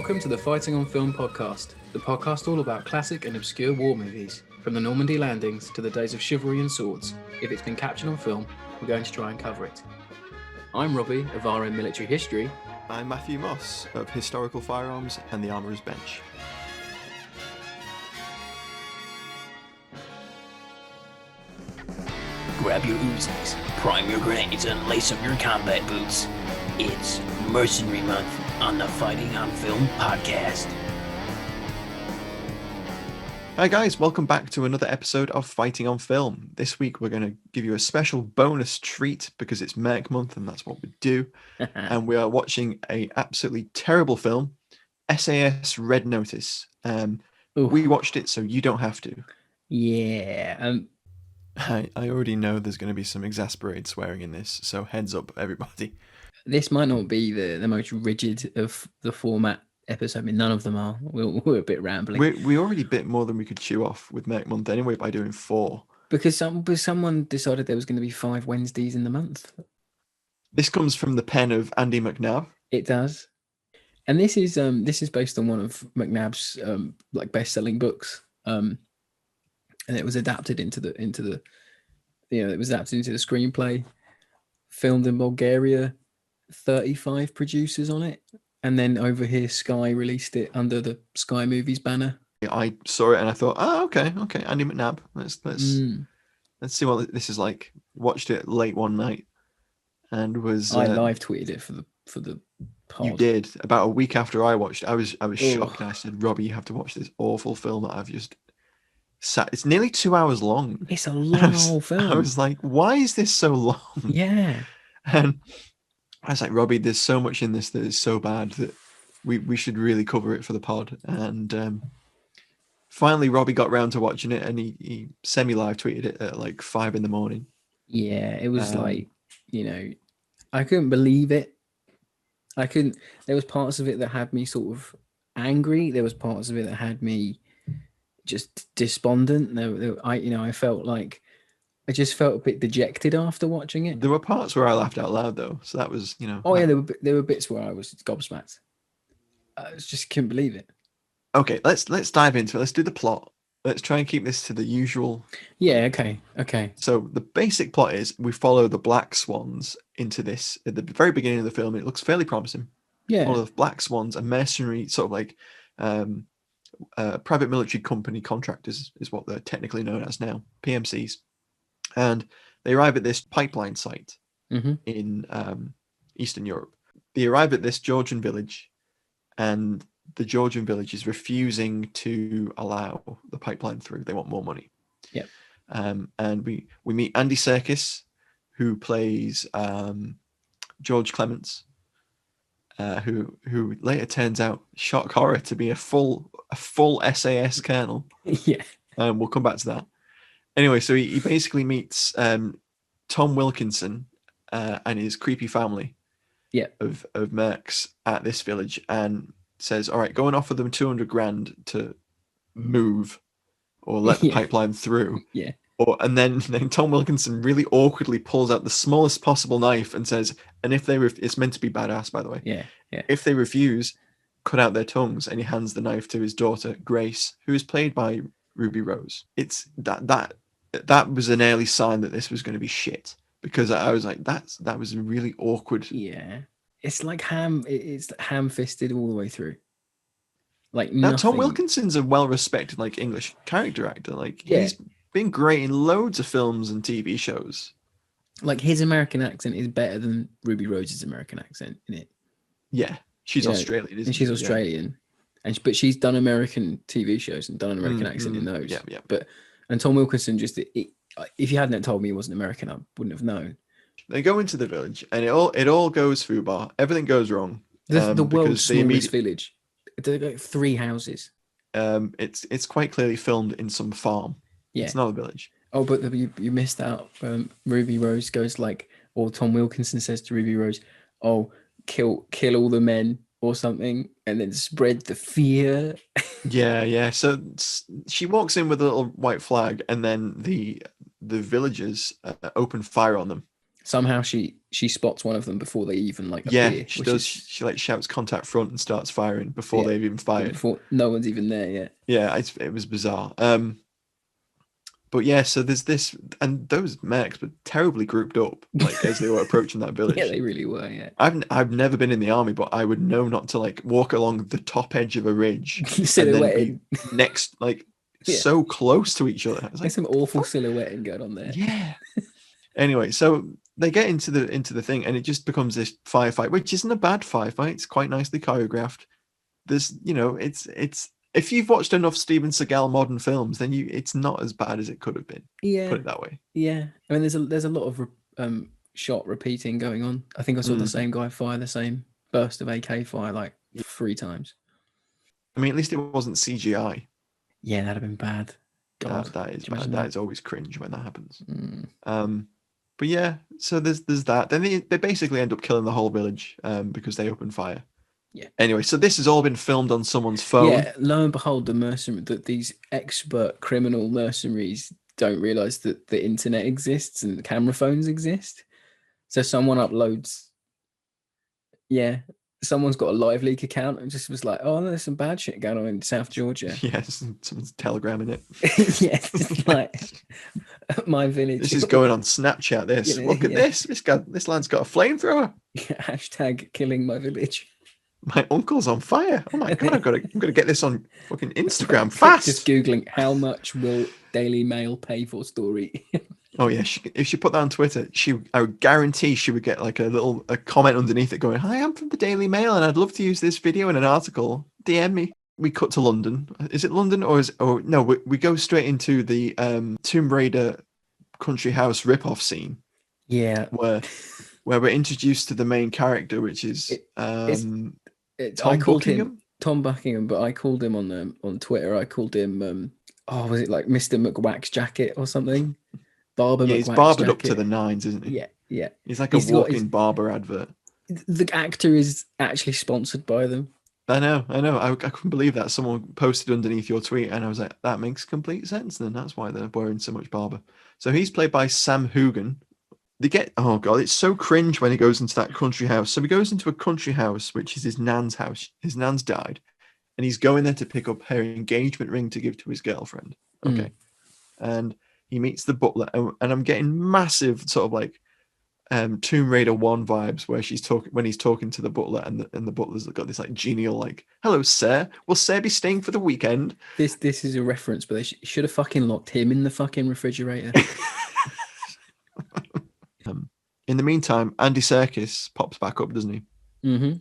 Welcome to the Fighting on Film podcast, the podcast all about classic and obscure war movies, from the Normandy landings to the days of chivalry and swords. If it's been captured on film, we're going to try and cover it. I'm Robbie of RM Military History. I'm Matthew Moss of Historical Firearms and the Armourer's Bench. Grab your Uzis, prime your grenades, and lace up your combat boots. It's Mercenary Month on the Fighting on Film podcast. Hi guys, welcome back to another episode of Fighting on Film. This week we're going to give you a special bonus treat because it's Merc Month and that's what we do. And we are watching a absolutely terrible film, SAS Red Notice. We watched it so you don't have to. Yeah. I already know there's going to be some exasperated swearing in this, so heads up everybody. This might not be the most rigid of the format episode. I mean, none of them are. We're a bit rambling. We already bit more than we could chew off with Merc Month anyway by doing 4. Because someone decided there was going to be 5 Wednesdays in the month. This comes from the pen of Andy McNab. It does. And this is based on one of McNab's best-selling books. And it was adapted into the screenplay, filmed in Bulgaria, 35 producers on it, and then over here Sky released it under the Sky Movies banner. I saw it and I thought, okay, Andy McNab. Let's see what this is like. Watched it late one night and was I live tweeted it for the pod. You did. About a week after I watched it, I was shocked and I said, Robbie, you have to watch this awful film that I've just sat. It's nearly 2 hours long. It's a long old film. I was like, why is this so long? Yeah. And I was like, Robbie, there's so much in this that is so bad that we should really cover it for the pod. And finally, Robbie got round to watching it, and he semi-live tweeted it at like 5 a.m. Yeah, it was I couldn't believe it. There was parts of it that had me sort of angry. There was parts of it that had me just despondent. I felt like I just felt a bit dejected after watching it. There were parts where I laughed out loud though, so that was Oh yeah, there were bits where I was gobsmacked. I just couldn't believe it. Okay, let's dive into it. Let's do the plot. Let's try and keep this to the usual. Yeah. Okay. So the basic plot is we follow the Black Swans into this at the very beginning of the film. It looks fairly promising. Yeah. All of the Black Swans, a mercenary sort of like private military company contractors is what they're technically known as now, PMCs. And they arrive at this pipeline site in Eastern Europe. They arrive at this Georgian village, and the Georgian village is refusing to allow the pipeline through. They want more money. Yeah. And we meet Andy Serkis, who plays George Clements, who later turns out, shock horror, to be a full SAS colonel. Yeah. We'll come back to that. Anyway, so he basically meets Tom Wilkinson and his creepy family of mercs at this village, and says, all right, go and offer them 200 grand to move or let the pipeline through. Yeah. And then Tom Wilkinson really awkwardly pulls out the smallest possible knife and says, and if they it's meant to be badass, by the way. Yeah. If they refuse, cut out their tongues. And he hands the knife to his daughter, Grace, who is played by Ruby Rose. It's that was an early sign that this was going to be shit, because I was like, that was really awkward. Yeah. It's like it's ham-fisted all the way through. Like now, nothing. Tom Wilkinson's a well-respected English character actor. He's been great in loads of films and TV shows. Like his American accent is better than Ruby Rose's American accent in it. Yeah, she's Australian, isn't and she's she? Australian, but she's done American TV shows and done an American accent in those. Yeah. And Tom Wilkinson if you hadn't told me he wasn't American, I wouldn't have known. They go into the village, and it all goes foobar. Everything goes wrong. The world's smallest village. They've got 3 houses. It's quite clearly filmed in some farm. Yeah, it's not a village. Oh, but you missed out. Ruby Rose goes or Tom Wilkinson says to Ruby Rose, "Oh, kill all the men or something, and then spread the fear." Yeah. So she walks in with a little white flag, and then the villagers open fire on them. somehow she spots one of them before they even like Yeah, appear. she does. She like shouts contact front and starts firing before they've even fired. Before no one's even there yet. Yeah, it was bizarre. But yeah, so there's this, and those mercs were terribly grouped up, like as they were approaching that village. Yeah, they really were. Yeah, I've never been in the army, but I would know not to like walk along the top edge of a ridge and then be next, like so close to each other. There's some awful silhouetting going on there. Yeah. Anyway, so they get into the thing, and it just becomes this firefight, which isn't a bad firefight. It's quite nicely choreographed. There's, it's if you've watched enough Steven Seagal modern films, then it's not as bad as it could have been. Yeah, put it that way. Yeah, I mean, there's a lot of shot repeating going on. I think I saw the same guy fire the same burst of AK fire like 3 times. I mean, at least it wasn't CGI. Yeah, that'd have been bad. God, that is bad. That is always cringe when that happens. Mm. But yeah, so there's that. Then they basically end up killing the whole village because they open fire. Yeah. Anyway, so this has all been filmed on someone's phone. Yeah, lo and behold, these expert criminal mercenaries don't realize that the internet exists and the camera phones exist. So someone uploads. Yeah, someone's got a live leak account and just was like, "Oh, there's some bad shit going on in South Georgia." Yes, someone's telegramming it. Yeah, just like my village. This is going on Snapchat. Look at this. This lad's got a flamethrower. Hashtag killing my village. My uncle's on fire. Oh my god! I'm gonna get this on fucking Instagram fast. Just googling how much will Daily Mail pay for story. Oh yeah, if she put that on Twitter, I would guarantee she would get like a comment underneath it going, "Hi, I'm from the Daily Mail and I'd love to use this video in an article. DM me." We cut to London. Is it London or no? We go straight into the Tomb Raider country house ripoff scene. Yeah, where we're introduced to the main character, which is Tom Buckingham, but I called him on Twitter. I called him was it like Mr. McWack's jacket or something? Barber. Yeah, McWack's he's barbered jacket. up to the nines, isn't he? Yeah. He's like a walking barber advert. The actor is actually sponsored by them. I know. I couldn't believe that. Someone posted underneath your tweet, and I was like, that makes complete sense. Then that's why they're wearing so much barber. So he's played by Sam Heughan. Oh god, it's so cringe when he goes into that country house. So he goes into a country house, which is his nan's house. His nan's died, and he's going there to pick up her engagement ring to give to his girlfriend. Okay, and he meets the butler, and I'm getting massive sort of like Tomb Raider 1 vibes where he's talking to the butler, and the butler's got this like genial like, "Hello, sir. Will sir be staying for the weekend?" This is a reference, but they should have fucking locked him in the fucking refrigerator. In the meantime, Andy Serkis pops back up, doesn't he? Mm-hmm.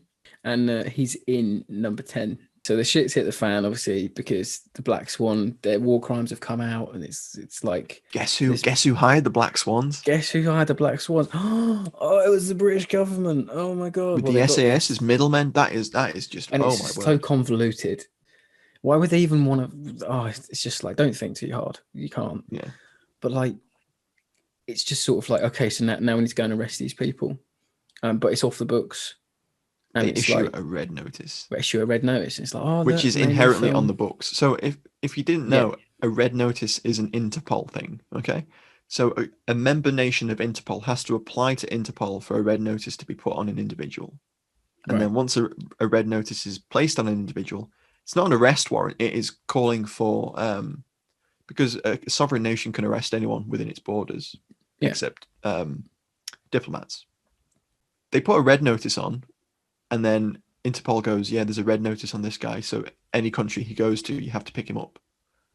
And he's in number 10. So the shit's hit the fan, obviously, because the Black Swan, their war crimes have come out, and it's like, guess who hired the Black Swans? Guess who hired the Black Swans? Oh, it was the British government. Oh my god! With the SAS as middlemen, that is just and oh it's my word. So convoluted. Why would they even want to? Oh, it's just like, don't think too hard. You can't. Yeah. But like, it's just sort of like, okay, so now we need to go and arrest these people, but it's off the books. And they it's issue like, a red notice. Issue a red notice. It's like, which is inherently on the books. So if you didn't know, a red notice is an Interpol thing. Okay, so a member nation of Interpol has to apply to Interpol for a red notice to be put on an individual, and then once a red notice is placed on an individual, it's not an arrest warrant. It is calling for because a sovereign nation can arrest anyone within its borders, except diplomats. They put a red notice on. And then Interpol goes, yeah, there's a red notice on this guy. So any country he goes to, you have to pick him up.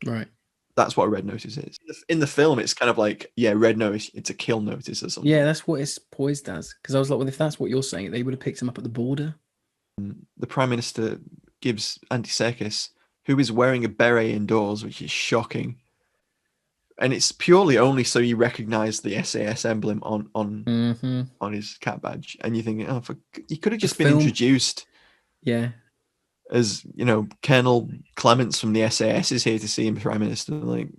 Right. That's what a red notice is. In the film, it's kind of like, red notice, it's a kill notice or something. Yeah, that's what it's poised as. Because I was like, well, if that's what you're saying, they would have picked him up at the border. The Prime Minister gives Andy Serkis, who is wearing a beret indoors, which is shocking. And it's purely only so you recognize the SAS emblem on his cat badge, and you're thinking, he could have just been introduced, as Colonel Clements from the SAS is here to see him, Prime Minister. Like,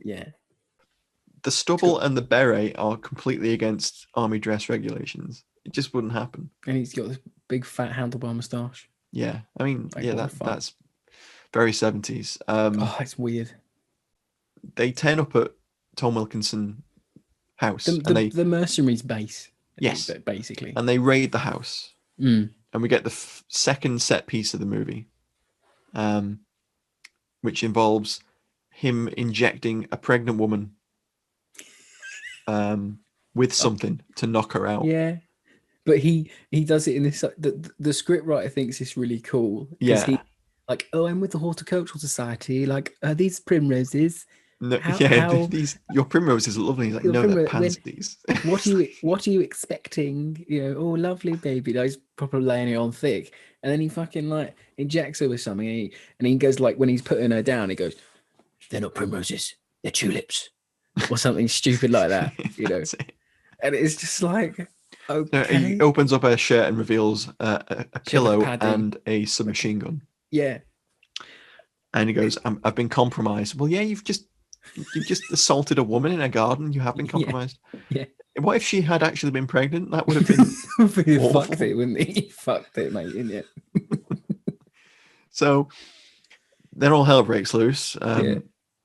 the stubble and the beret are completely against army dress regulations. It just wouldn't happen. And he's got this big fat handlebar moustache. Yeah, I mean, that's very 70s. It's weird. They turn up at Tom Wilkinson house, the mercenaries base. Yes, basically. And they raid the house, and we get the second set piece of the movie, which involves him injecting a pregnant woman with something to knock her out. Yeah, but he does it in this. The script writer thinks it's really cool because he like, oh, I'm with the Horticultural Society. Like, are these primroses? No, How your primroses are lovely. He's like, no, they're pansies. What are you expecting? You know, oh, lovely baby. Like, he's proper laying it on thick, and then he fucking like injects her with something, and he goes like, when he's putting her down, he goes, "They're not primroses, they're tulips," or something stupid like that. You know, and it's just like, okay. So he opens up her shirt and reveals a pillow paddy. and a submachine gun. Yeah, and he goes, "I've been compromised." Well, yeah, you've just assaulted a woman in a garden. You have been compromised. Yeah. What if she had actually been pregnant? That would have been fucked it, wouldn't he? Fucked it, mate, isn't it? So then all hell breaks loose. Yeah.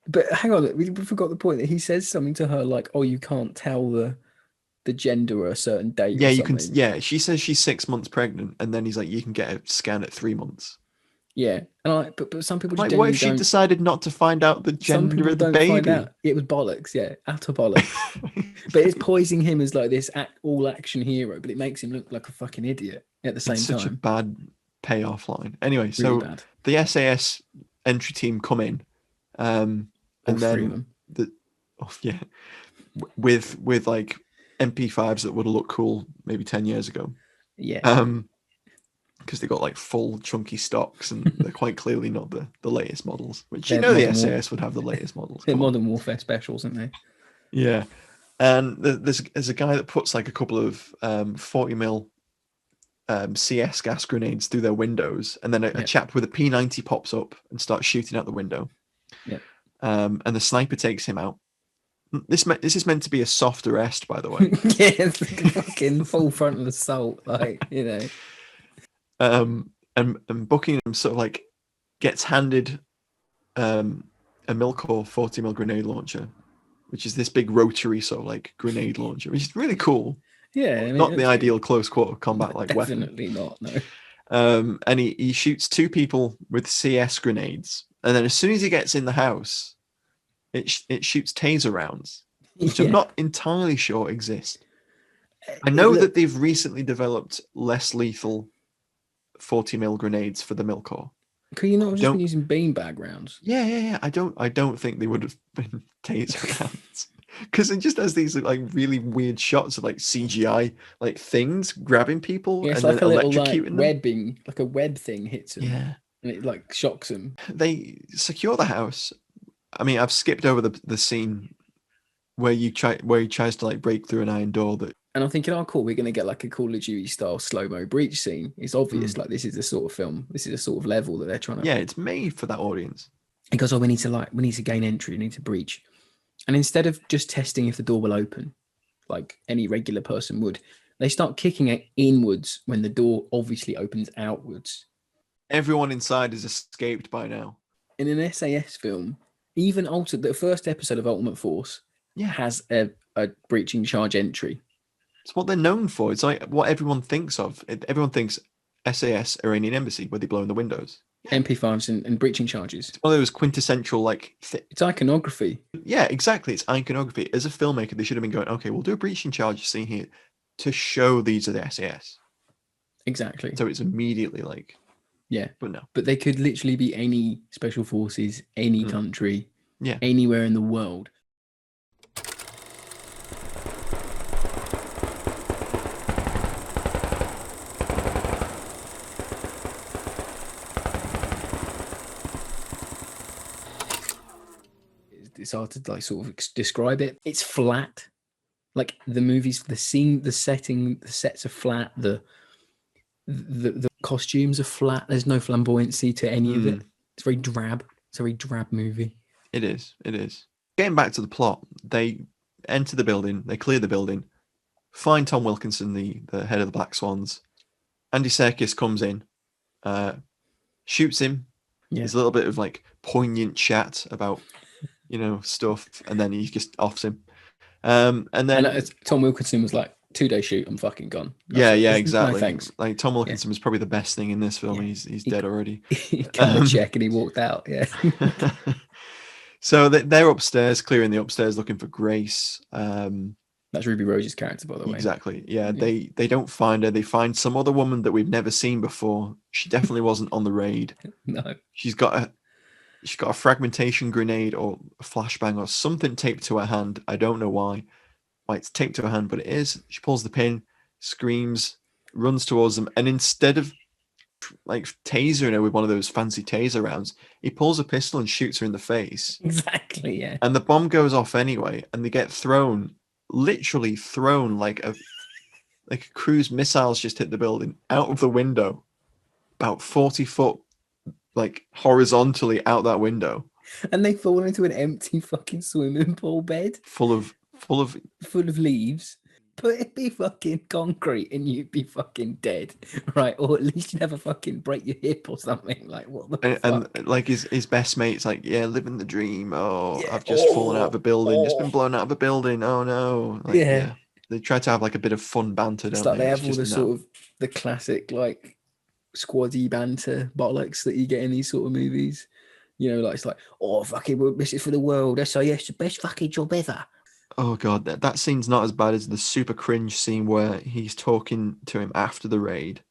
But hang on, we forgot the point that he says something to her like, "Oh, you can't tell the gender or a certain date." Yeah, or you can. something. Yeah, she says she's 6 months pregnant, and then he's like, "You can get a scan at 3 months." Yeah, and but some people just like, what if she decided not to find out the gender of the baby? Find out. It was bollocks, yeah, utter bollocks. But it's poising him as like this all action hero, but it makes him look like a fucking idiot at the same time. Such a bad payoff line. Anyway, really so bad. The SAS entry team come in, and then with like MP5s that would have looked cool maybe 10 years ago. Yeah. Because they got like full chunky stocks, and they're quite clearly not the latest models. Which the SAS would have the latest models. They're Modern Warfare specials, aren't they? Yeah, and there's a guy that puts like a couple of 40mm CS gas grenades through their windows, and then a chap with a P90 pops up and starts shooting out the window. Yeah. And the sniper takes him out. This is meant to be a soft arrest, by the way. Yeah, it's fucking full frontal assault, like, you know. And Buckingham sort of like gets handed a Milcor 40mm grenade launcher, which is this big rotary sort of like grenade launcher, which is really cool. Yeah, I mean, not the ideal close quarter combat like weapon. Definitely not. No. And he shoots 2 people with CS grenades, and then as soon as he gets in the house, it shoots taser rounds, which I'm not entirely sure exist. I know that they've recently developed less lethal 40mm grenades for the Milcor. Could you not have just been using beanbag rounds? Yeah. I don't think they would have been taser rounds, because it just has these like really weird shots of like CGI like things grabbing people and like then a little electrocuting them. Webbing, like a web thing hits them. Yeah, and it like shocks them. They secure the house. I mean, I've skipped over the scene where he tries to like break through an iron door that. And I'm thinking, oh, cool, we're going to get like a Call of Duty style slow-mo breach scene. It's obvious, like this is the sort of film, this is the sort of level that they're trying to. Yeah, it's made for that audience. Because we need to gain entry, we need to breach. And instead of just testing if the door will open, like any regular person would, they start kicking it inwards when the door obviously opens outwards. Everyone inside has escaped by now. In an SAS film, even the first episode of Ultimate Force has a breaching charge entry. It's what they're known for. It's like what everyone thinks of. Everyone thinks SAS, Iranian embassy, where they blow in the windows. MP5s and breaching charges. It's one of those quintessential like. It's iconography. Yeah, exactly. It's iconography. As a filmmaker, they should have been going, okay, we'll do a breaching charge scene here to show these are the SAS. Exactly. So it's immediately like. Yeah. But no. But they could literally be any special forces, any country, anywhere in the world. It's hard to like sort of describe it. It's flat. Like the movies, the scene, the setting, the sets are flat. The costumes are flat. There's no flamboyancy to any of it. It's very drab. It's a very drab movie. It is. Getting back to the plot, they enter the building, they clear the building, find Tom Wilkinson, the head of the Black Swans. Andy Serkis comes in, shoots him. Yeah. There's a little bit of like poignant chat about, stuff, and then he just offs him. And then Tom Wilkinson was like, 2-day shoot, I'm fucking gone. Yeah, No exactly. thanks. Like Tom Wilkinson was probably the best thing in this film. Yeah. He's dead already. He cut a check and he walked out. Yeah. So they're upstairs, clearing the upstairs, looking for Grace. That's Ruby Rose's character, by the way. Exactly. Yeah, they don't find her. They find some other woman that we've never seen before. She definitely wasn't on the raid. No. She's got a fragmentation grenade or a flashbang or something taped to her hand. I don't know why it's taped to her hand, but it is. She pulls the pin, screams, runs towards them, and instead of like tasering her with one of those fancy taser rounds, he pulls a pistol and shoots her in the face. Exactly, yeah. And the bomb goes off anyway, and they get literally thrown like a cruise missiles just hit the building out of the window, about 40 foot, like horizontally out that window. And they fall into an empty fucking swimming pool bed Full of leaves. But it'd be fucking concrete and you'd be fucking dead, right? Or at least you'd have a fucking break your hip or something. Like, what the fuck? And like his best mate's like, yeah, living the dream. Oh, yeah. I've just fallen out of a building, just been blown out of a building. Oh no. Like, yeah. They try to have like a bit of fun banter, don't they have all the sort of the classic like squaddy banter bollocks that you get in these sort of movies. You know, like it's like, oh fucking, this is for the world. SAS, the best fucking job ever. Oh god, that scene's not as bad as the super cringe scene where he's talking to him after the raid,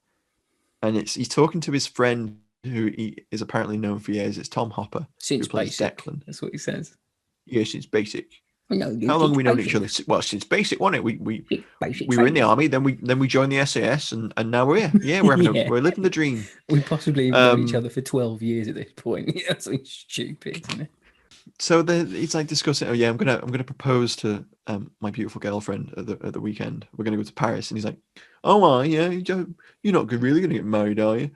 and he's talking to his friend who he is apparently known for years. It's Tom Hopper, since who plays basic. Declan. That's what he says. Yeah, since basic. No, how long have we known each other? Well, since basic, wasn't it? We were in the army, then we joined the SAS, and now we're here. Yeah, we're we're living the dream. We possibly known each other for 12 years at this point. Yeah, that's something stupid, isn't it? So it's like discussing. Oh yeah, I'm gonna propose to my beautiful girlfriend at the weekend. We're gonna go to Paris, and he's like, "Oh, yeah, you're not really gonna get married, are you?"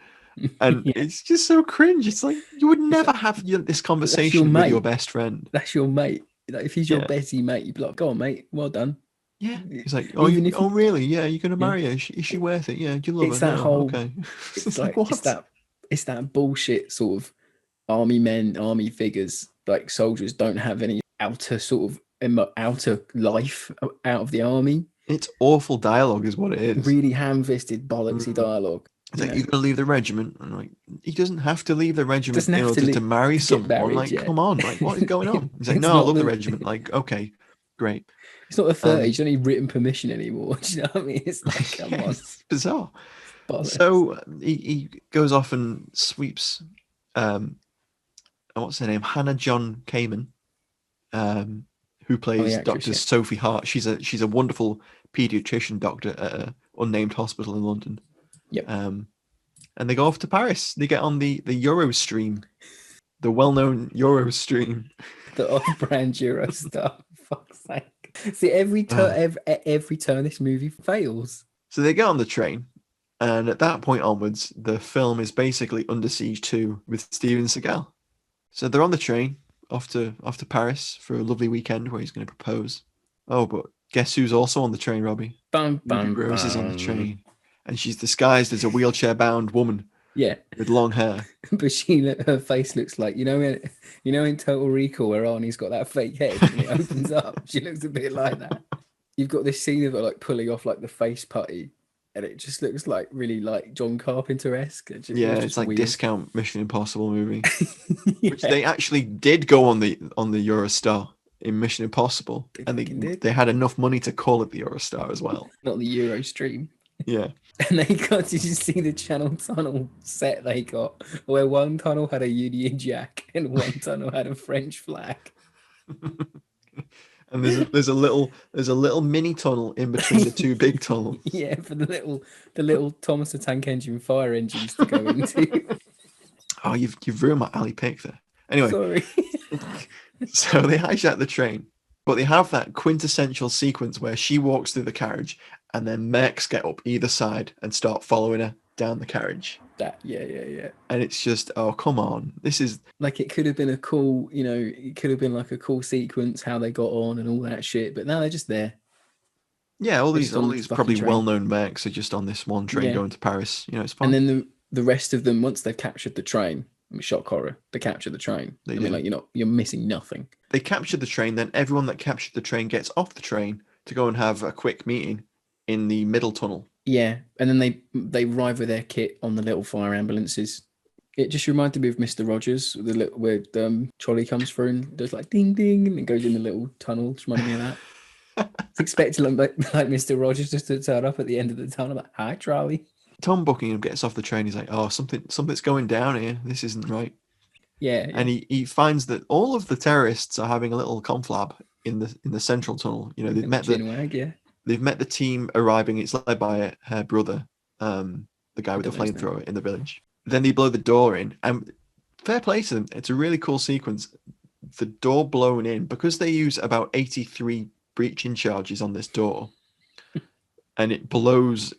And it's just so cringe. It's like you would never have this conversation with your best friend. That's your mate. Like if he's your bestie mate, you'd be like, "Go on, mate, well done." Yeah, he's like, "Oh, really? Yeah, you're gonna marry her? Is she worth it? Yeah, do you love her?" It's that whole. Okay. It's like what? It's that bullshit sort of army figures. Like soldiers don't have any outer sort of outer life out of the army. It's awful dialogue is what it is. Really ham-fisted bollocksy dialogue. It's like, you're going to leave the regiment. And like, he doesn't have to leave the regiment in order to marry someone. Married, like, come on, like, what is going on? He's like, no, I love the regiment. Like, okay, great. It's not the 30s. You don't need written permission anymore. Do you know what I mean? It's like, come on. It's bizarre. Bollocks. So he goes off and sweeps... what's her name? Hannah John Kamen, who plays Dr. Sophie Hart. She's a wonderful pediatrician doctor at an unnamed hospital in London. Yep. And they go off to Paris. They get on the Eurostream, the well-known Eurostream, the off-brand Eurostar. Fuck's sake! See, every turn this movie fails. So they get on the train, and at that point onwards, the film is basically Under Siege 2 with Steven Seagal. So they're on the train off to Paris for a lovely weekend where he's going to propose. Oh, but guess who's also on the train, Robbie? Rose is on the train, and she's disguised as a wheelchair-bound woman. Yeah, with long hair. But her face looks like in Total Recall where Arnie's got that fake head and it opens up. She looks a bit like that. You've got this scene of her like pulling off like the face putty. And it just looks like really like John Carpenter-esque. It's like weird. Discount Mission Impossible movie, which they actually did go on the Eurostar in Mission Impossible, they had enough money to call it the Eurostar as well, not the Eurostream. Yeah, and they got. Did you see the Channel Tunnel set they got, where one tunnel had a Union Jack and one tunnel had a French flag? And there's a little mini tunnel in between the two big tunnels. Yeah, for the little Thomas the Tank Engine fire engines to go into. Oh, you've ruined my alley pick there. Anyway, sorry. So they hijack the train, but they have that quintessential sequence where she walks through the carriage, and then mechs get up either side and start following her down the carriage. Yeah. And it's just, oh, come on. This is like, it could have been a cool, it could have been like a cool sequence, how they got on and all that shit. But now they're just there. Yeah, all these probably well-known mechs are just on this one train going to Paris. It's fun. And then the rest of them, once they've captured the train, shock horror, they capture the train. You're missing nothing. They capture the train, then everyone that captured the train gets off the train to go and have a quick meeting in the middle tunnel. Yeah, and then they arrive with their kit on the little fire ambulances. It just reminded me of Mr. Rogers, the little where trolley comes through and does like ding ding, and it goes in the little tunnel. Just reminded me of that. It's expected like Mr. Rogers just to turn up at the end of the tunnel, like, hi, trolley. Tom Buckingham gets off the train. He's like, "Oh, something's going down here. This isn't right." Yeah, And he finds that all of the terrorists are having a little conflab in the central tunnel. You know, they've met the team arriving. It's led by her brother, the guy with the flamethrower in the village. Then they blow the door in, and fair play to them. It's a really cool sequence. The door blown in, because they use about 83 breaching charges on this door, and it blows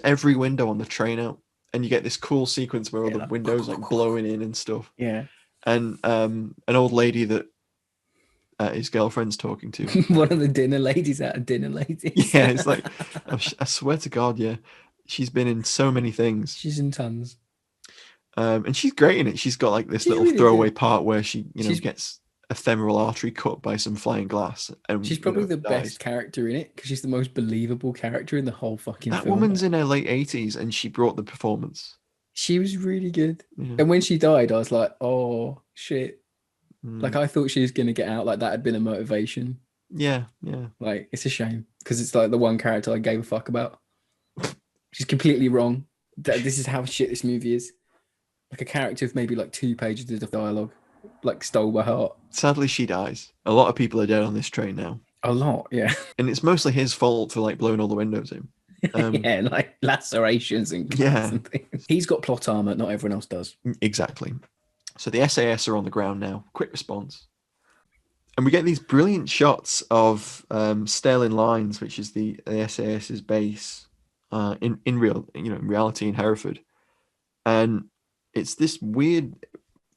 every window on the train out, and you get this cool sequence where all the windows like blowing in and stuff. Yeah. And an old lady that his girlfriend's talking to. One of the dinner ladies out of Dinner Ladies. Yeah, it's like, I swear to God, yeah. She's been in so many things. She's in tons. And she's great in it. She's got like this little really throwaway part where she, gets a femoral artery cut by some flying glass. And she's probably the best character in it because she's the most believable character in the whole fucking film. That woman's in her late 80s and she brought the performance. She was really good. Yeah. And when she died, I was like, oh, shit. Like, I thought she was going to get out. Like, that had been a motivation. Yeah. Like, it's a shame because it's like the one character I gave a fuck about. She's completely wrong. This is how shit this movie is. Like, a character of maybe like 2 pages of dialogue, like, stole my heart. Sadly, she dies. A lot of people are dead on this train now. A lot, yeah. And it's mostly his fault for, like, blowing all the windows in. Yeah, like lacerations and glass and things. He's got plot armor, not everyone else does. Exactly. So the SAS are on the ground now. Quick response. And we get these brilliant shots of Sterling Lines, which is the SAS's base in reality in Hereford. And it's this weird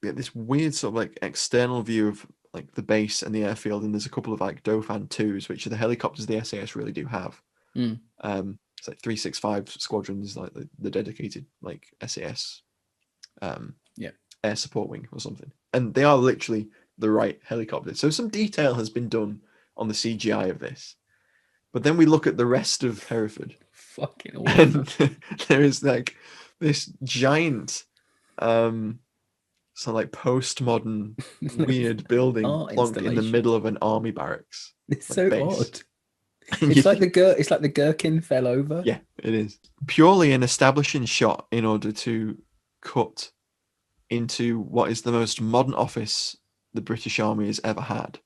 sort of like external view of like the base and the airfield. And there's a couple of like Dauphin 2s, which are the helicopters the SAS really do have. It's like 365 Squadron is like the dedicated like SAS air support wing or something. And they are literally the right helicopter. So some detail has been done on the CGI of this. But then we look at the rest of Hereford. Fucking awesome. And there is like this giant so like postmodern weird building plonked in the middle of an army barracks. It's like, so base. Odd. It's like the gherkin fell over. Yeah, it is. Purely an establishing shot in order to cut into what is the most modern office the British Army has ever had.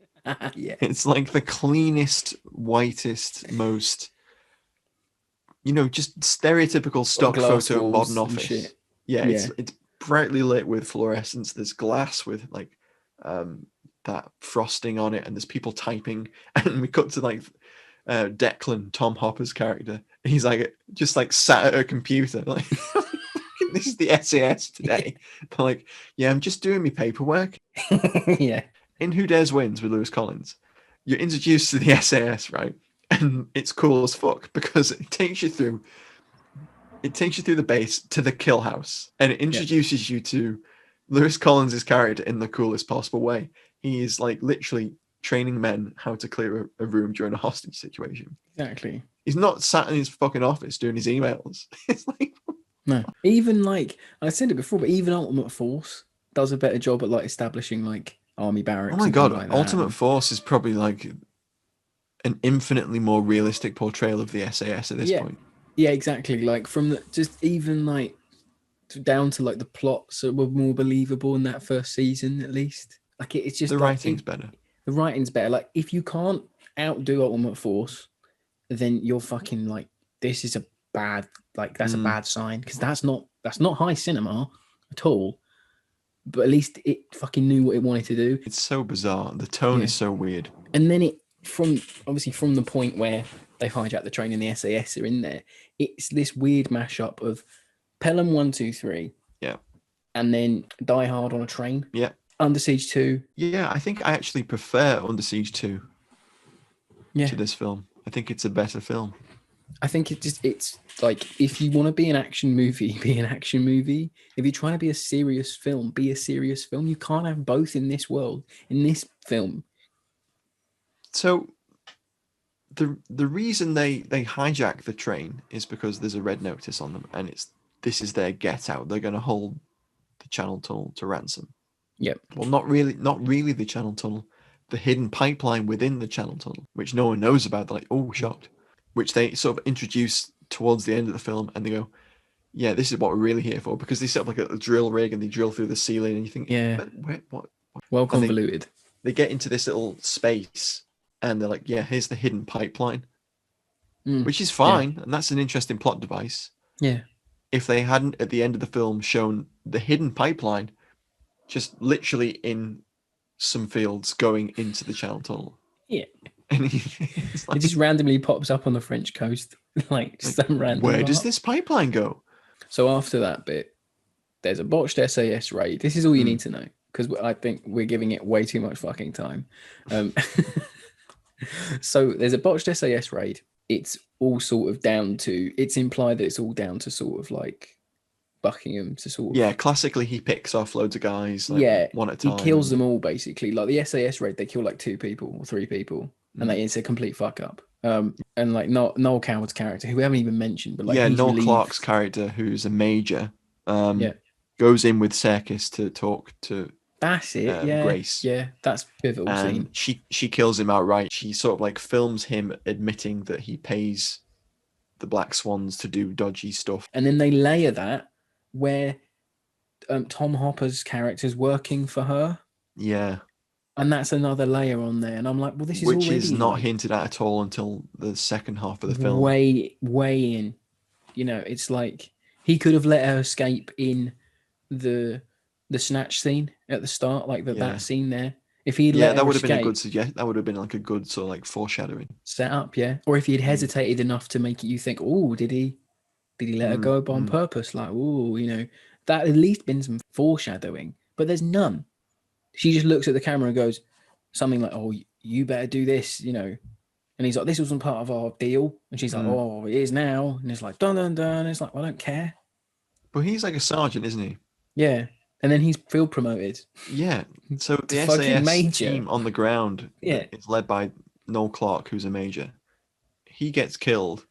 Yeah. It's like the cleanest, whitest, most, just stereotypical stock photo modern office. Yeah, it's brightly lit with fluorescence. There's glass with like that frosting on it, and there's people typing. And we cut to like Declan, Tom Hopper's character. He's like just like sat at a computer, like this is the SAS today. They're like, yeah, I'm just doing my paperwork. Yeah. In Who Dares Wins with Lewis Collins, you're introduced to the SAS, right? And it's cool as fuck because it takes you through the base to the kill house, and it introduces you to Lewis Collins' character in the coolest possible way. He is like literally training men how to clear a room during a hostage situation. Exactly. He's not sat in his fucking office doing his emails. It's like no. Even like I said it before, but even Ultimate Force does a better job at like establishing like army barracks. Oh my god, like Ultimate Force is probably like an infinitely more realistic portrayal of the SAS at this point. Yeah, exactly. Like from the just even like down to like the plots that were more believable in that first season, at least. Like it's just the writing's better. The writing's better. Like if you can't outdo Ultimate Force, then you're fucking like this is a bad that's a bad sign because that's not high cinema at all. But at least it fucking knew what it wanted to do. It's so bizarre. The tone is so weird. And then from the point where they've hijacked the train and the SAS are in there, it's this weird mashup of Pelham 1, 2, 3. Yeah. And then Die Hard on a Train. Yeah. Under Siege 2. Yeah, I think I actually prefer Under Siege 2 to this film. I think it's a better film. I think it's like if you want to be an action movie, be an action movie. If you're trying to be a serious film, be a serious film. You can't have both in this world, in this film. So the reason they hijack the train is because there's a red notice on them, and this is their get out. They're going to hold the Channel Tunnel to ransom. Yep. Well, not really the Channel Tunnel, the hidden pipeline within the Channel Tunnel, which no one knows about. They're like, oh, shocked. Which they sort of introduce towards the end of the film, and they go, yeah, this is what we're really here for, because they set up like a drill rig and they drill through the ceiling, and you think, Yeah. What? Well convoluted. They get into this little space, and they're like, yeah, here's the hidden pipeline, which is fine, and that's an interesting plot device. Yeah. If they hadn't, at the end of the film, shown the hidden pipeline just literally in some fields going into the Channel Tunnel. Yeah. And it just randomly pops up on the French coast. like some random where does part. this pipeline go? So after that bit, there's a botched SAS raid. This is all you need to know, because I think we're giving it way too much fucking time. So there's a botched SAS raid. It's all sort of down to, it's implied that it's all down to sort of like Buckingham to sort of... Yeah, classically he picks off loads of guys, like one at a time. He kills them all basically. Like the SAS raid, they kill like 2 people or 3 people, and it's a complete fuck up. And like Noel Coward's character, who we haven't even mentioned, but like Noel Clarke's character, who's a major, goes in with Serkis to talk to that's it, Grace. Yeah, that's pivotal and scene. She kills him outright. She sort of like films him admitting that he pays the Black Swans to do dodgy stuff. And then they layer that where Tom Hopper's character's working for her. Yeah. And that's another layer on there. And I'm like, well, this is which already is not like, hinted at all until the second half of the film. Way in. You know, it's like he could have let her escape in the snatch scene at the start, like that scene there. If he'd let her that would have escape, been a good suggestion. That would have been like a good sort of like foreshadowing set up, or if he had hesitated enough to make you think, oh, did he let her go on purpose? Like, oh, you know, that at least been some foreshadowing, but there's none. She just looks at the camera and goes something like, oh, you better do this, you know. And he's like, this wasn't part of our deal. And she's like, oh, it is now. And it's like, dun, dun, dun. And it's like, well, I don't care. But he's like a sergeant, isn't he? Yeah. And then he's field promoted. Yeah. So the SAS team on the ground is led by Noel Clarke, who's a major. He gets killed.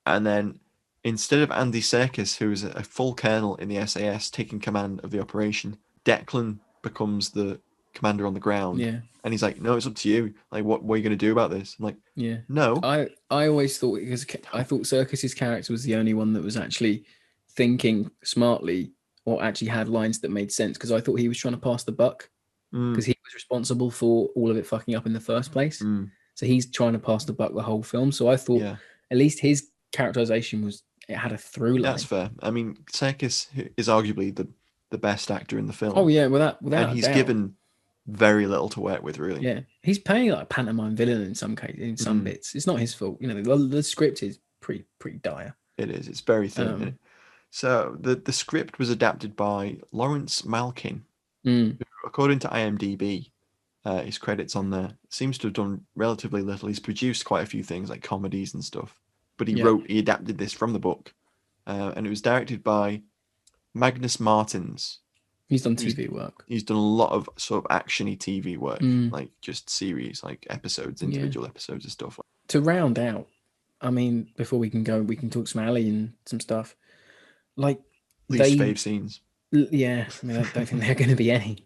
And then instead of Andy Serkis, who is a full colonel in the SAS, taking command of the operation, Declan becomes the commander on the ground. Yeah. And he's like, no, it's up to you. Like, what are you going to do about this? I'm like, no. I always thought, because I thought Serkis's character was the only one that was actually thinking smartly or actually had lines that made sense, because I thought he was trying to pass the buck because he was responsible for all of it fucking up in the first place. So he's trying to pass the buck the whole film. So I thought at least his characterization it had a through line. That's fair. I mean, Serkis is arguably the best actor in the film. Oh yeah, without and he's given very little to work with, really. Yeah, he's playing like a pantomime villain in some cases, in some bits. It's not his fault. You know, the script is pretty dire. It is. It's very thin. Isn't it? So the script was adapted by Lawrence Malkin, who, according to IMDb, his credits on there, seems to have done relatively little. He's produced quite a few things like comedies and stuff, but he adapted this from the book, and it was directed by Magnus Martins. He's done TV work. He's done a lot of sort of actiony TV work, like just series, like episodes, individual episodes of stuff. To round out, I mean, before we can go, we can talk some Ali and some stuff. Like least fave scenes. Yeah, I mean, I don't think there are going to be any.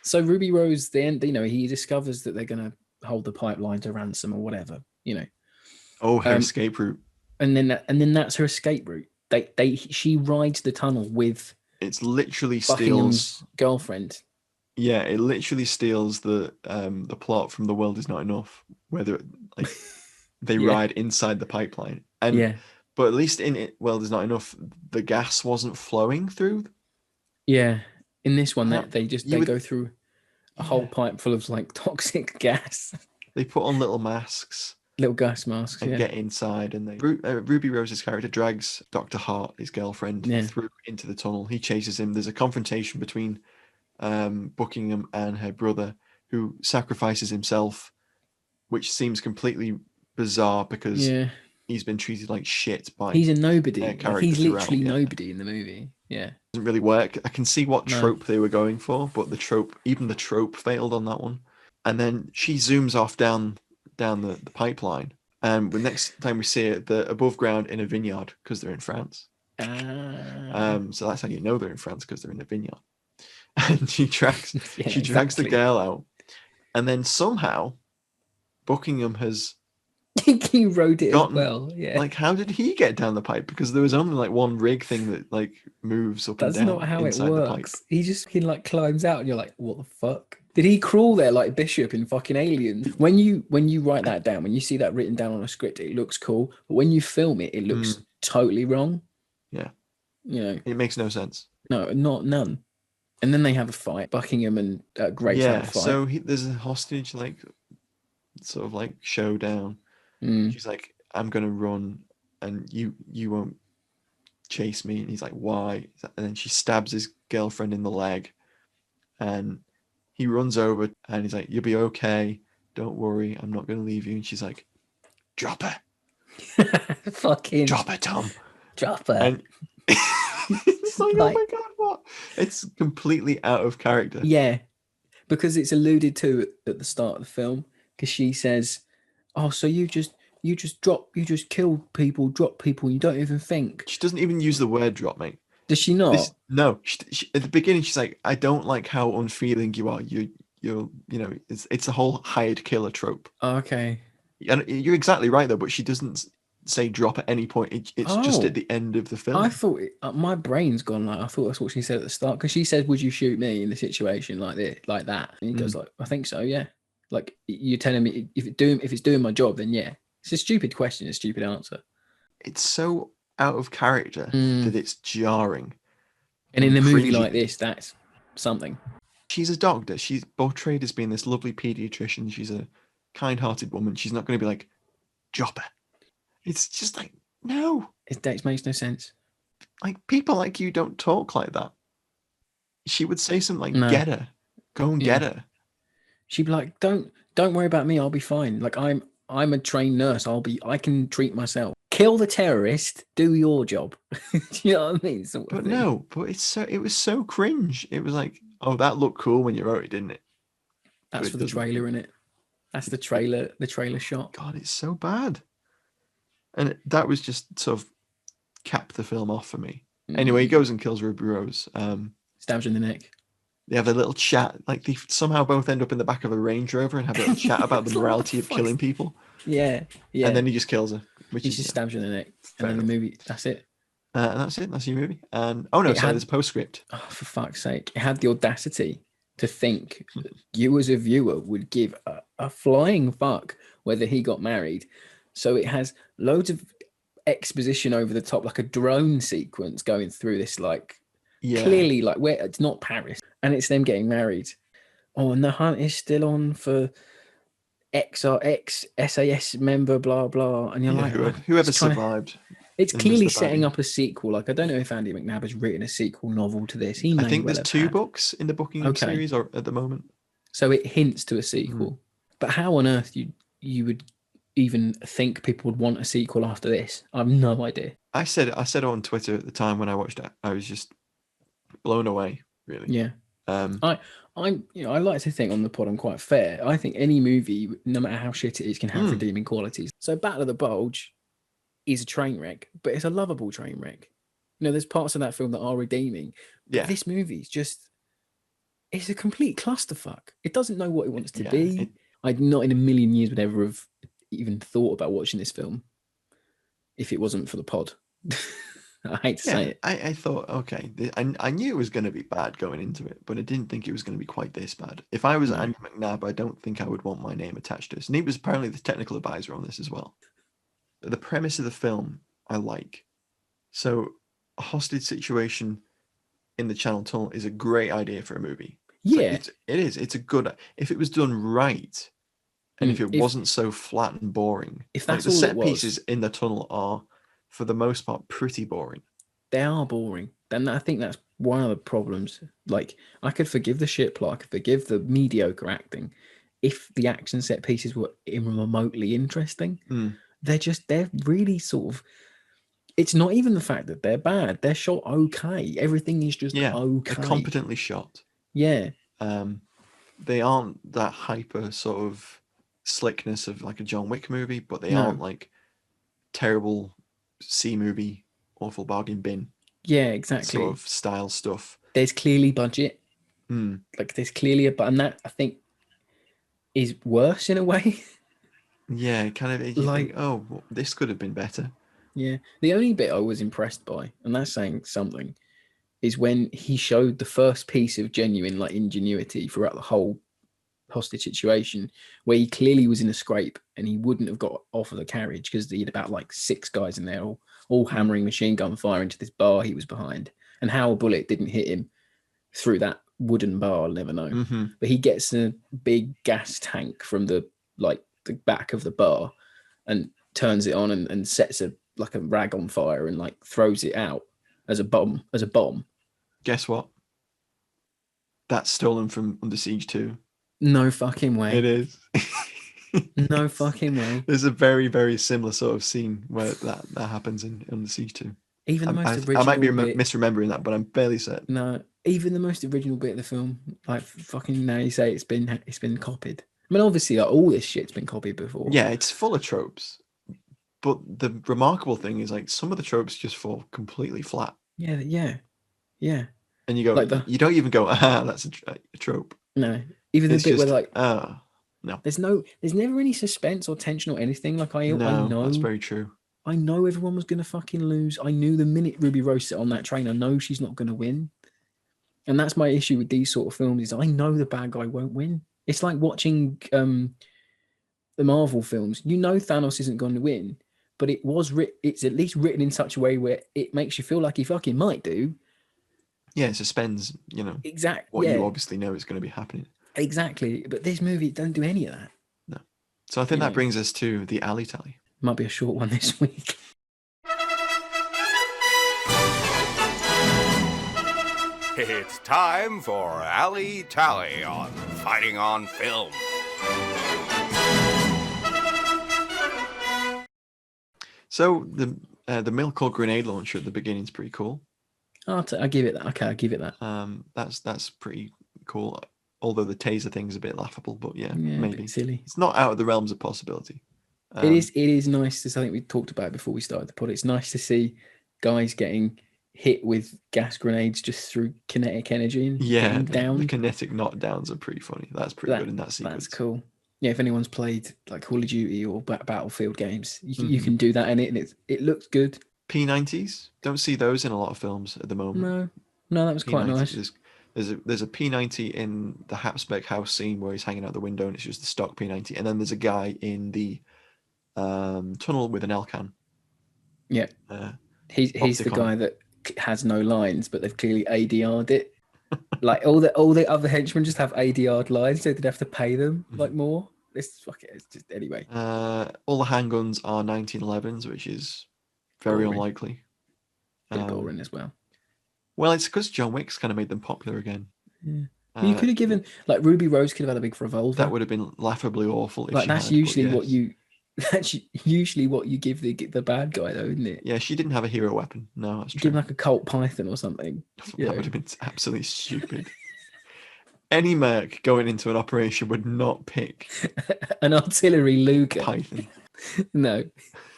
So Ruby Rose, then, you know, he discovers that they're going to hold the pipeline to ransom or whatever, you know. Oh, her escape route. And then that's her escape route. She rides the tunnel with. It's literally Buckingham's girlfriend. Yeah, it literally steals the plot from The World Is Not Enough, where they ride inside the pipeline. And but at least in it, World Is Not Enough, the gas wasn't flowing through. Yeah, in this one, they go through a whole pipe full of like toxic gas. They put on little masks. Little gas masks, and get inside, and they Ruby Rose's character drags Dr. Hart, his girlfriend, through into the tunnel. He chases him. There's a confrontation between Buckingham and her brother, who sacrifices himself, which seems completely bizarre because he's been treated like shit by. He's a nobody. He's literally nobody in the movie. Yeah, doesn't really work. I can see what trope they were going for, but even the trope failed on that one. And then she zooms off down down the pipeline. And the next time we see it, they're above ground in a vineyard because they're in France. So that's how you know they're in France, because they're in a vineyard. And she drags the girl out, and then somehow Buckingham has he wrote it as well. Yeah, like, how did he get down the pipe? Because there was only like one rig thing that like moves up and down. That's not how it inside the pipe. works. He just like climbs out, and you're like, what the fuck? Did he crawl there like Bishop in fucking Aliens? When you write that down, when you see that written down on a script, it looks cool. But when you film it, it looks totally wrong. Yeah. You know, it makes no sense. No, none. And then they have a fight. Buckingham and Grace have a fight. So there's a hostage, like, sort of like showdown. She's like, I'm gonna run, and you won't chase me. And he's like, why? And then she stabs his girlfriend in the leg, and he runs over, and he's like, you'll be okay. Don't worry, I'm not gonna leave you. And she's like, drop her. Fucking drop her, Tom. Drop her. And it's like, oh my god, what? It's completely out of character. Yeah, because it's alluded to at the start of the film, because she says, oh, so you just kill people, drop people, you don't even think. She doesn't even use the word drop, mate. Does she not? No. She, at the beginning, she's like, I don't like how unfeeling you are. You're it's a whole hired killer trope. Okay. And you're exactly right, though, but she doesn't say drop at any point. It's just at the end of the film. I thought my brain's gone. Like, I thought that's what she said at the start, because she said, would you shoot me in the situation like this, like that? And he goes like, I think so, yeah. Like, you're telling me if it's doing my job, then yeah. It's a stupid question, a stupid answer. It's so out of character that it's jarring. And in a movie like this, that's something. She's a doctor. She's portrayed as being this lovely pediatrician. She's a kind-hearted woman. She's not going to be like, drop her. It's just like, no. It makes no sense. Like, people like you don't talk like that. She would say something like, get her. Go and get her. She'd be like, don't worry about me. I'll be fine. Like, I'm a trained nurse. I can treat myself. Kill the terrorist. Do your job. Do you know what I mean? But no, but it was so cringe. It was like, oh, that looked cool when you wrote it, didn't it? That's for the trailer, isn't it? That's the trailer shot. God, it's so bad. And that was just sort of capped the film off for me. Anyway, he goes and kills Ruby Rose. Stabs her in the neck. They have a little chat. Like, they somehow both end up in the back of a Range Rover and have a little chat about the morality of killing people. Yeah. And then he just kills her. He just stabs her in the neck. And then the movie, that's it. And that's it. That's your movie. And there's a postscript. Oh, for fuck's sake. It had the audacity to think that you as a viewer would give a flying fuck whether he got married. So it has loads of exposition over the top, like a drone sequence going through this, like, clearly, like, where it's not Paris, and it's them getting married. Oh, and the hunt is still on for XRX SAS member, blah blah. And you're like, whoever survived. It's clearly setting up a sequel. Like, I don't know if Andy McNab has written a sequel novel to this. I think there's 2 books in the Buckingham series, or at the moment. So it hints to a sequel. But how on earth you would even think people would want a sequel after this? I have no idea. I said on Twitter at the time when I watched it, I was just blown away, really. Yeah. I like to think on the pod I'm quite fair. I think any movie, no matter how shit it is, can have redeeming qualities. So Battle of the Bulge is a train wreck, but it's a lovable train wreck. You know, there's parts of that film that are redeeming. But this movie is just, it's a complete clusterfuck. It doesn't know what it wants to be. I'd not in a million years would ever have even thought about watching this film if it wasn't for the pod. I hate to say it. I thought, okay, I knew it was going to be bad going into it, but I didn't think it was going to be quite this bad. If I was Andy McNab, I don't think I would want my name attached to this. And he was apparently the technical advisor on this as well. The premise of the film, I like. So, a hostage situation in the Channel Tunnel is a great idea for a movie. Yeah. It is. It's a good... If it was done right, and if it wasn't so flat and boring... If that's the set pieces in the tunnel are, for the most part, pretty boring. They are boring. And I think that's one of the problems. Like, I could forgive the shit plot, I could forgive the mediocre acting, if the action set pieces were remotely interesting. They're really sort of, it's not even the fact that they're bad. They're shot okay. Everything is just okay. They're competently shot. Yeah. They aren't that hyper sort of slickness of like a John Wick movie, but they No. aren't like terrible C movie, awful bargain bin Yeah, exactly. sort of style stuff. There's clearly budget. Mm. Like there's clearly and that I think is worse in a way. Yeah, kind of. You think, oh, well, this could have been better. Yeah. The only bit I was impressed by, and that's saying something, is when he showed the first piece of genuine like ingenuity throughout the whole hostage situation, where he clearly was in a scrape and he wouldn't have got off of the carriage because he had about like 6 guys in there, all hammering machine gun fire into this bar he was behind, and how a bullet didn't hit him through that wooden bar, I'll never know. Mm-hmm. But he gets a big gas tank from the back of the bar and turns it on and sets a rag on fire and like throws it out as a bomb. Guess what? That's stolen from Under Siege 2. No fucking way. It is. No fucking way. There's a very, very similar sort of scene where that happens in Under Siege 2. Even the most original I might be bit, misremembering that, but I'm fairly certain. No, even the most original bit of the film, like fucking now you say it's been copied. I mean, obviously, like, all this shit's been copied before. Yeah, it's full of tropes. But the remarkable thing is, like, some of the tropes just fall completely flat. Yeah. And you go, Like you don't even go, that's a trope. No, even the bit where like, no. There's never any suspense or tension or anything. Like I know that's very true. I know everyone was gonna fucking lose. I knew the minute Ruby Rose sit on that train, I know she's not gonna win. And that's my issue with these sort of films is I know the bad guy won't win. It's like watching the Marvel films. You know Thanos isn't going to win, but it's at least written in such a way where it makes you feel like he fucking might do. Yeah, it suspends, what you obviously know is going to be happening. Exactly. But this movie doesn't do any of that. No. So I think that brings us to the alley tally. Might be a short one this week. It's time for Alley Tally on Fighting on Film. So the Milk grenade launcher at the beginning is pretty cool. I give it that. Okay, I give it that. That's pretty cool. Although the taser thing's a bit laughable, but yeah maybe silly. It's not out of the realms of possibility. It is nice to. I think we talked about it before we started the pod. It's nice to see guys getting hit with gas grenades just through kinetic energy and down. The kinetic knockdowns are pretty funny. That's pretty good in that sequence. That's cool. Yeah, if anyone's played like Call of Duty or Battlefield games, you can do that in it, and it looks good. P90s, don't see those in a lot of films at the moment. No, that was quite nice. There's a P90 in the Hapsbeck house scene where he's hanging out the window and it's just the stock P90, and then there's a guy in the tunnel with an L-can. Yeah, he's the guy that has no lines, but they've clearly ADR'd it. Like all the other henchmen just have ADR'd lines, so they'd have to pay them like more. It's just anyway. All the handguns are 1911s, which is very unlikely. Bit boring as well. Well, it's because John Wick's kind of made them popular again. Yeah. You could have given like Ruby Rose could have had a big revolver. That would have been laughably awful. If that's usually what you. That's usually what you give the bad guy, though, isn't it? Yeah, she didn't have a hero weapon. No, that's true. Give him like a Colt Python or something. That would have been absolutely stupid. Any merc going into an operation would not pick an artillery Luger. Python. No,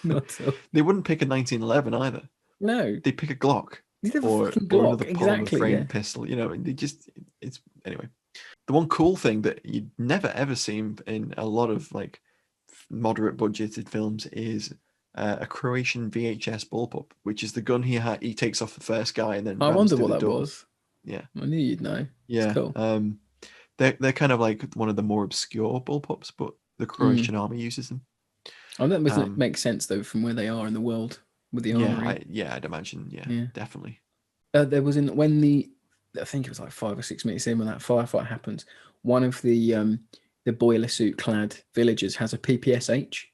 not so. They wouldn't pick a 1911 either. No, they'd pick a Glock. Or another polymer frame pistol. Anyway. The one cool thing that you'd never ever seen in a lot of like moderate budgeted films is a Croatian VHS bullpup, which is the gun he takes off the first guy and then I wonder what that was. Yeah, I knew you'd know. Yeah, cool. They're kind of like one of the more obscure bullpups, but the Croatian army uses them. Oh, that makes sense though from where they are in the world with the armory. I'd imagine. Yeah. Definitely. There was I think it was like 5 or 6 minutes in when that firefight happens. One of the boiler suit clad villagers has a PPSH.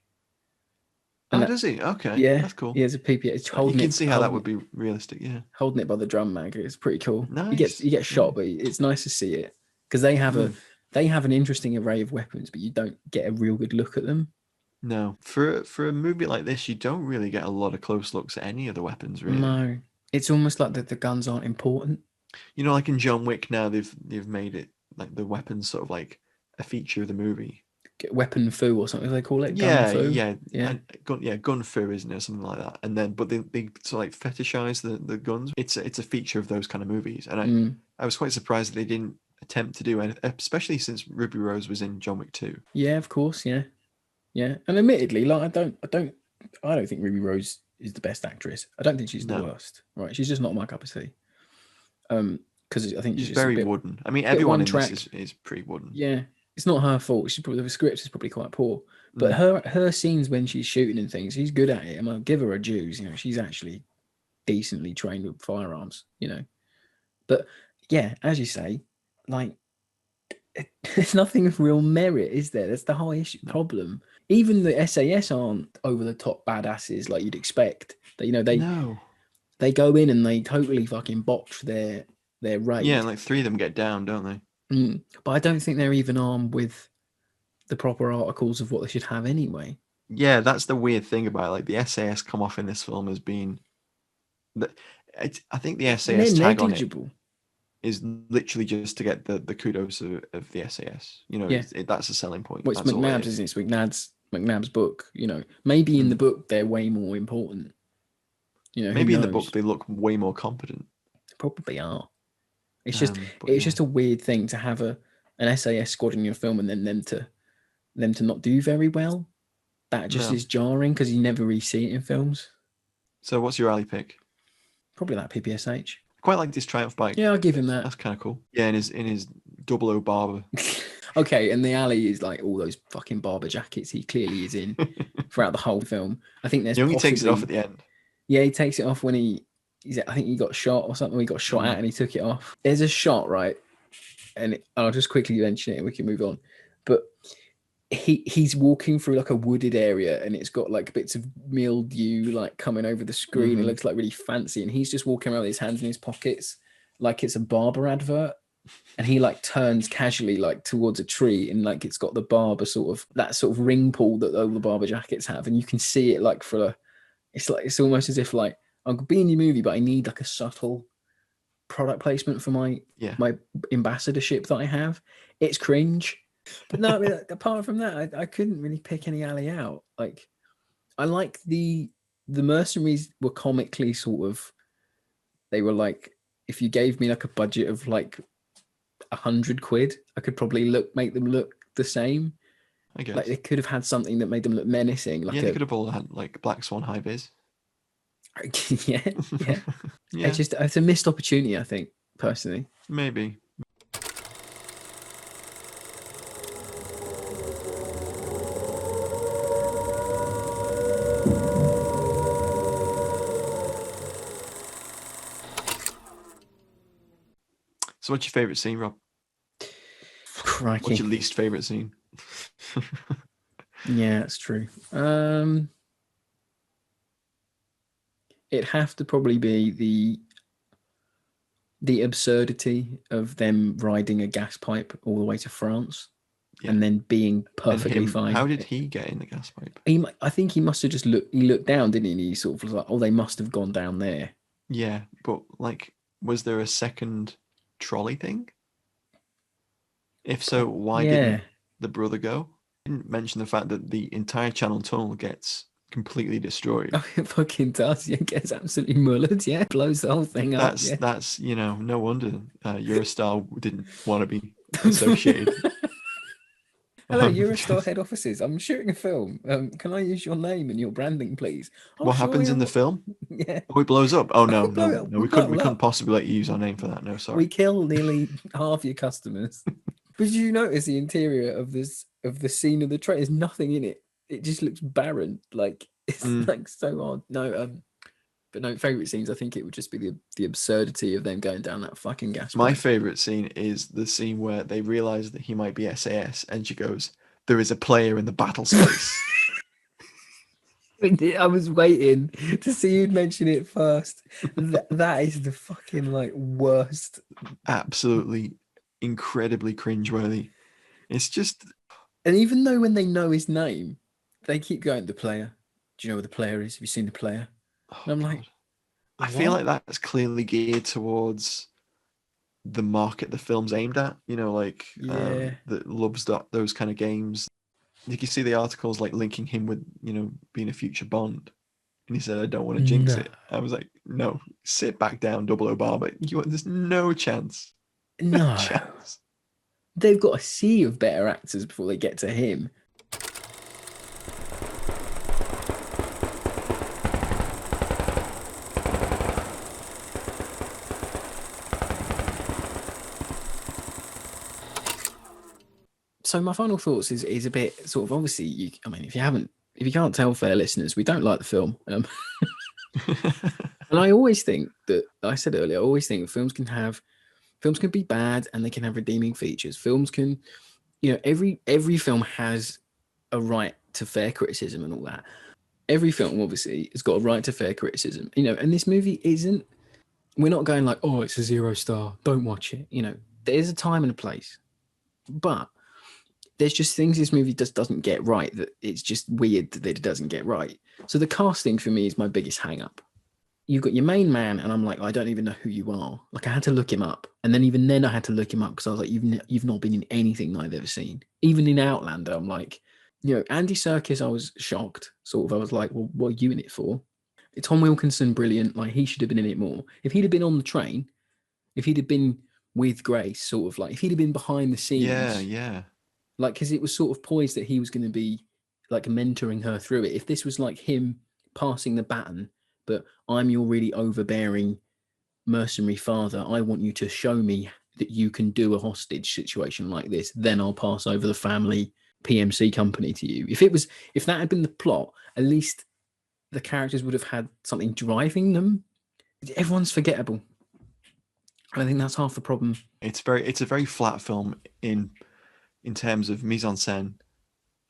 Does he? Okay. Yeah, that's cool. He has a PPSH. You can see how that would be realistic. Yeah, holding it by the drum mag. It's pretty cool. Nice. He gets shot, but it's nice to see it because they have an interesting array of weapons, but you don't get a real good look at them. No, for a movie like this, you don't really get a lot of close looks at any of the weapons. Really, no. It's almost like the guns aren't important. You know, like in John Wick now, they've made it like the weapons sort of like a feature of the movie. weapon foo or something. They call it Yeah, gun foo. yeah. Gun fur, isn't it, or something like that. And then, but they sort of like fetishize the guns. It's a feature of those kind of movies, and I was quite surprised that they didn't attempt to do anything, especially since Ruby Rose was in John Wick 2. Yeah, of course, yeah. And admittedly, like I don't think Ruby Rose is the best actress. I don't think she's the worst. Right, she's just not my cup of tea. Because I think She's she's very a bit, wooden. I mean, everyone in one-track. this is pretty wooden. Yeah, it's not her fault. The script is probably quite poor, but Mm. her scenes when she's shooting and things, she's good at it. And I'll give her her dues. You know, she's actually decently trained with firearms. You know, but yeah, as you say, like there's nothing of real merit, is there? That's the whole issue problem. Even the SAS aren't over the top badasses like you'd expect. That, you know, they go in and they totally fucking botch their raid. Yeah, like 3 of them get down, don't they? But I don't think they're even armed with the proper articles of what they should have anyway. Yeah, that's the weird thing about it. Like the SAS come off in this film as being I think the SAS tag on it is literally just to get the kudos of the SAS. You know, that's a selling point. Well, it's McNab's, isn't it? It's McNab's book. You know, maybe in the book they're way more important. You know, maybe in the book they look way more competent. They probably are. It's just just a weird thing to have an SAS squad in your film and then them to not do very well. That just is jarring because you never really see it in films. So what's your alley pick? Probably that PPSH. Quite like this Triumph bike. Yeah, I'll give him that. That's kind of cool. Yeah, in his 00 Barber. Okay, and the alley is like all those fucking Barber jackets he clearly is in throughout the whole film. I think there's. He only takes it off at the end. Yeah, he takes it off when I think he got shot or something. He got shot at and he took it off. There's a shot, right? And I'll just quickly mention it and we can move on. But he's walking through like a wooded area and it's got like bits of mildew like coming over the screen. It looks like really fancy. And he's just walking around with his hands in his pockets like it's a barber advert. And he like turns casually like towards a tree and like it's got the barber that sort of ring pull that all the barber jackets have. And you can see it like it's almost as if like I'll be in your movie, but I need like a subtle product placement for my ambassadorship that I have. It's cringe. But no, I mean, apart from that, I couldn't really pick any alley out. Like, I like the mercenaries were comically sort of. They were like, if you gave me like a budget of like £100, I could probably make them look the same. I guess like they could have had something that made them look menacing. Like they could have all had like Black Swan high vis. yeah. It's a missed opportunity, I think, personally. Maybe. So what's your favourite scene, Rob? Crikey. What's your least favourite scene? Yeah, that's true. It'd have to probably be the absurdity of them riding a gas pipe all the way to France and then being perfectly fine. How did he get in the gas pipe? I think he must have just looked down, didn't he? And he sort of was like, oh, they must have gone down there. Yeah, but like, was there a second trolley thing? If so, why didn't the brother go? Didn't mention the fact that the entire Channel Tunnel gets completely destroyed. Oh, it fucking does. Yeah, it gets absolutely mullered. Yeah, blows the whole thing up. That's no wonder Eurostar didn't want to be associated. Hello, Eurostar head offices. I'm shooting a film. Can I use your name and your branding, please? What happens in the film? Yeah. Oh, it blows up. Oh no, we couldn't possibly let you use our name for that. No, sorry. We kill nearly half your customers. But did you notice the interior of the scene of the train? There's nothing in it. It just looks barren. Like it's like so odd. No, but no, favorite scenes. I think it would just be the absurdity of them going down that fucking gas pipe. My favorite scene is the scene where they realize that he might be SAS, and she goes, "There is a player in the battle space." I was waiting to see you'd mention it first. That is the fucking like worst. Absolutely, incredibly cringeworthy. It's just, and even though when they know his name, they keep going, "The player. Do you know where the player is? Have you seen the player?" And I'm like, I feel like that's clearly geared towards the market the film's aimed at. You know, like that loves those kind of games. Did you see the articles like linking him with, being a future Bond? And he said, I don't want to jinx it. I was like, no, sit back down, Double Obama. There's no chance. No. Chance. They've got a sea of better actors before they get to him. So my final thoughts is a bit sort of, obviously, if you can't tell, fair listeners, we don't like the film. And I always think that, I said earlier, I always think films can be bad and they can have redeeming features. Films can, every film has a right to fair criticism and all that. Every film obviously has got a right to fair criticism, and this movie isn't. We're not going like, oh, it's a 0-star, don't watch it. There's a time and a place, but there's just things this movie just doesn't get right, that it's just weird that it doesn't get right. So the casting for me is my biggest hang up. You've got your main man, and I'm like, I don't even know who you are. Like, I had to look him up, and then even then I had to look him up because I was like, you've not been in anything I've ever seen. Even in Outlander, I'm like, Andy Serkis, I was shocked. Sort of, I was like, well, what are you in it for? Tom Wilkinson, brilliant. Like, he should have been in it more. If he'd have been on the train, if he'd have been with Grace, sort of like, if he'd have been behind the scenes, yeah. Like, because it was sort of poised that he was going to be like mentoring her through it. If this was like him passing the baton, but I'm your really overbearing mercenary father, I want you to show me that you can do a hostage situation like this, then I'll pass over the family PMC company to you. If that had been the plot, at least the characters would have had something driving them. Everyone's forgettable. And I think that's half the problem. It's a very flat film in terms of mise en scène.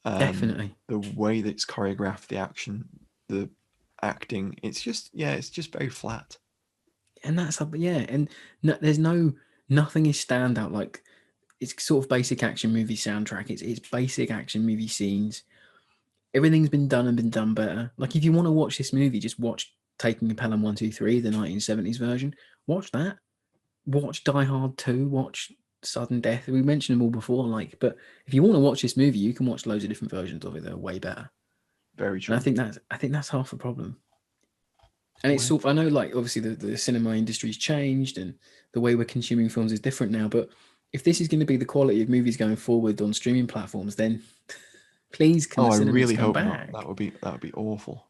Definitely. The way that it's choreographed, the action, the acting, it's just very flat. And that's and there's nothing is standout. Like, it's sort of basic action movie soundtrack. It's basic action movie scenes. Everything's been done better. Like, if you want to watch this movie, just watch Taking a Pelham 123, the 1970s version. Watch that. Watch Die Hard 2. Watch Sudden Death. We mentioned them all before. Like, but if you want to watch this movie, you can watch loads of different versions of it that are way better. Very true. And I think that's half the problem. And it's sort of, I know, like, obviously the cinema industry's changed and the way we're consuming films is different now. But if this is going to be the quality of movies going forward on streaming platforms, then please can the cinemas I really come hope back? not. That would be awful.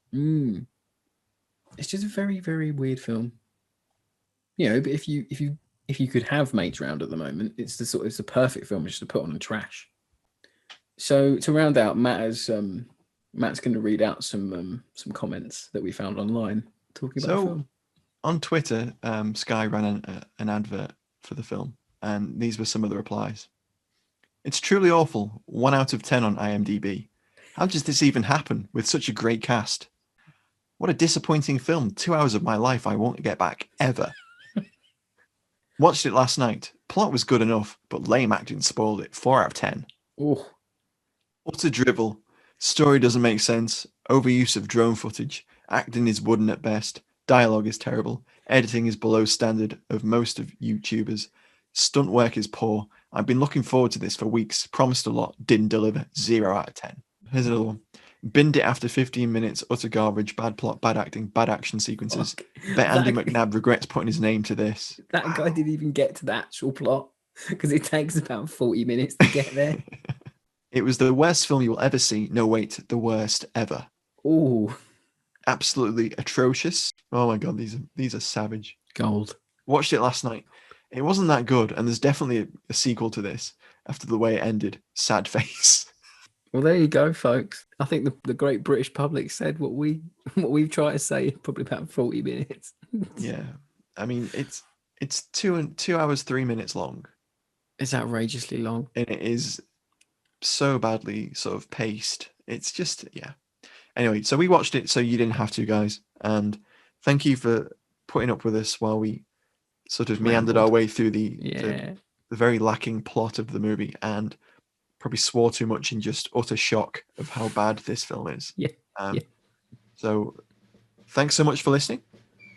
It's just a very, very weird film. But if you could have mates round at the moment, it's a perfect film just to put on and trash. So to round out, Matt's going to read out some comments that we found online talking about the film. On Twitter, Sky ran an advert for the film, and these were some of the replies. It's truly awful. 1 out of 10 on IMDb. How does this even happen with such a great cast? What a disappointing film. 2 hours of my life I won't get back ever. Watched it last night. Plot was good enough, but lame acting spoiled it. 4 out of 10. Oh. Utter drivel. Story doesn't make sense. Overuse of drone footage. Acting is wooden at best. Dialogue is terrible. Editing is below standard of most of YouTubers. Stunt work is poor. I've been looking forward to this for weeks. Promised a lot. Didn't deliver. 0 out of 10. Here's another one. Binned it after 15 minutes. Utter garbage. Bad plot. Bad acting. Bad action sequences. Bet Andy McNab regrets putting his name to this. That guy didn't even get to the actual plot because it takes about 40 minutes to get there. It was the worst film you will ever see. No, wait, the worst ever. Oh, absolutely atrocious. Oh my god, these are savage. Gold. Watched it last night. It wasn't that good, and there's definitely a sequel to this after the way it ended. Sad face. Well, there you go, folks. I think the great British public said what we've tried to say in probably about 40 minutes. Yeah, I mean it's 2 hours 3 minutes long. It's outrageously long, and it is so badly sort of paced. It's just Anyway, so we watched it so you didn't have to, guys, and thank you for putting up with us while we sort of meandered our way through the very lacking plot of the movie and probably swore too much in just utter shock of how bad this film is. So thanks so much for listening.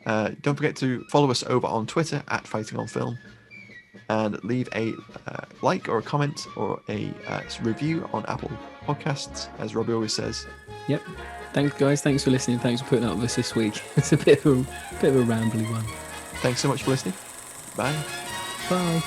Don't forget to follow us over on Twitter @FightingOnFilm. and leave a like or a comment or a review on Apple Podcasts, as Robbie always says. Yep. Thanks, guys. Thanks for listening. Thanks for putting up with us this week. It's a bit of a rambly one. Thanks so much for listening. Bye. Bye.